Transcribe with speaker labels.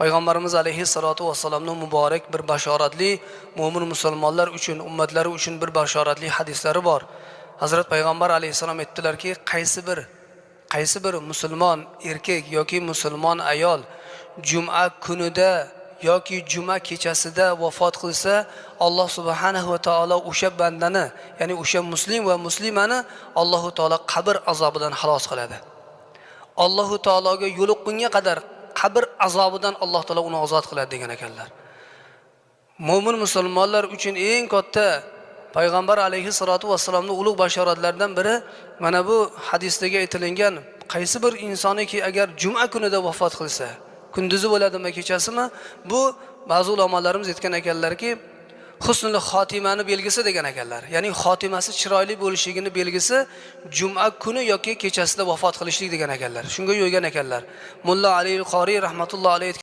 Speaker 1: Payg'ambarimiz alayhissalatu vassalamning muborak bir bashoratli mo'min musulmonlar uchun, ummatlari uchun bir bashoratli hadislari bor. Hazrat Payg'ambar alayhissalom aytdilarki, qaysi bir musulmon erkak yoki musulmon ayol juma kunida yoki juma kechasida vafot qilsa, Alloh subhanahu va taolo o'sha bandani, ya'ni o'sha muslim va muslimani Alloh taolo qabr azobidan xalos qiladi. Alloh taologa yo'liqqunga qadar qabr azobidan Alloh taolo uni ozod qiladi degan ekanlar. Mo'min musulmonlar uchun eng katta Payg'ambar alayhissalatu vassalamning ulug' bashoratlaridan biri mana bu hadisdagi aytilgan qaysi bir insoniki agar juma kunida vafot qilsa, kunduzi bo'ladimi, kechasimi, bu ba'zi ulamolarimiz aytgan ekanlarki, husnul xotimani belgisi degan ekanlar. Ya'ni xotimasi chiroyli bo'lishligini belgisi juma kuni yoki kechasida vafot qilishlik degan ekanlar. Shunga yo'ygan ekanlar. Mulla Ali al-Qori rahmatullohi alayhi